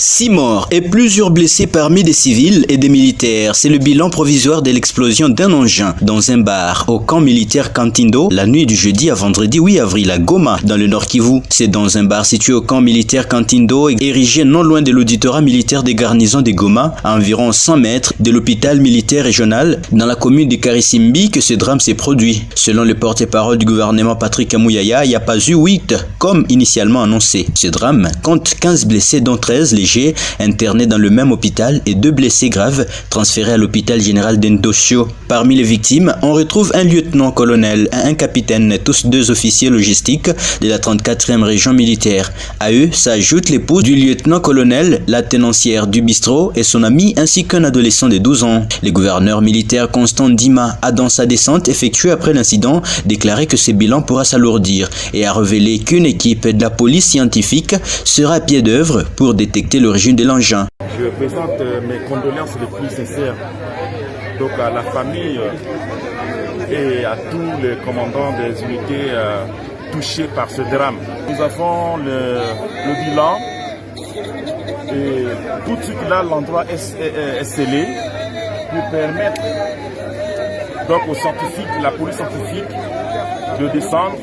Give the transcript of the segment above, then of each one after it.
6 morts et plusieurs blessés parmi des civils et des militaires. C'est le bilan provisoire de l'explosion d'un engin dans un bar au camp militaire Kantindo la nuit du jeudi à vendredi 8 avril à Goma, dans le Nord Kivu. C'est dans un bar situé au camp militaire Kantindo, érigé non loin de l'auditorat militaire des garnisons de Goma, à environ 100 mètres de l'hôpital militaire régional dans la commune de Karisimbi, que ce drame s'est produit. Selon le porte-parole du gouvernement Patrick Muyaya, il n'y a pas eu 8 comme initialement annoncé. Ce drame compte 15 blessés dont 13 légers internés dans le même hôpital et 2 blessés graves transférés à l'hôpital général d'Ndossio. Parmi les victimes, on retrouve un lieutenant-colonel et un capitaine, tous 2 officiers logistiques de la 34e région militaire. À eux s'ajoute l'épouse du lieutenant-colonel, la tenancière du bistrot et son ami ainsi qu'un adolescent de 12 ans. Le gouverneur militaire Constant Ndima a dans sa descente effectuée après l'incident déclaré que ce bilan pourra s'alourdir et a révélé qu'une équipe de la police scientifique sera à pied d'œuvre pour détecter l'origine de l'engin. Je présente mes condoléances les plus sincères donc à la famille et à tous les commandants des unités touchés par ce drame. Nous avons le bilan et tout de suite là l'endroit est scellé pour permettre donc aux scientifiques, la police scientifique de descendre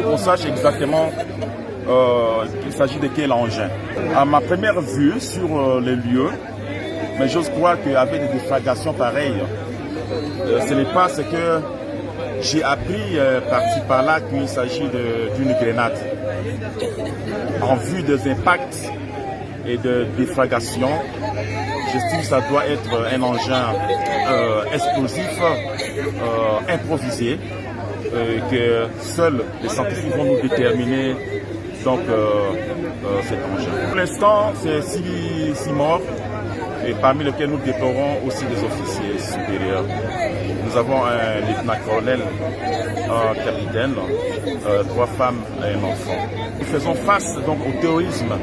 pour qu'on sache exactement qu'il s'agit de quel engin. À ma première vue sur les lieux, mais j'ose croire qu'avec des déflagrations pareilles, ce n'est pas ce que j'ai appris par-ci par-là qu'il s'agit d'une grenade. En vue des impacts et de déflagration, j'estime que ça doit être un engin explosif improvisé, que seuls les scientifiques vont nous déterminer donc cet engin. Pour l'instant, c'est 6 morts, et parmi lesquels nous déplorons aussi des officiers supérieurs. Nous avons un lieutenant-colonel, un capitaine, 3 femmes et un enfant. Nous faisons face donc au terrorisme,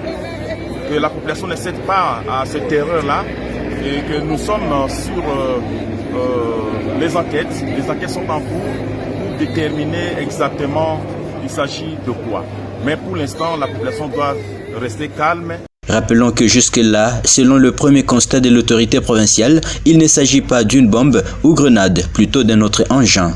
que la population ne cède pas à cette terreur-là, et que nous sommes sur les enquêtes. Les enquêtes sont en cours pour déterminer exactement il s'agit de quoi. Mais pour l'instant, la population doit rester calme. Rappelons que jusque-là, selon le premier constat de l'autorité provinciale, il ne s'agit pas d'une bombe ou grenade, plutôt d'un autre engin.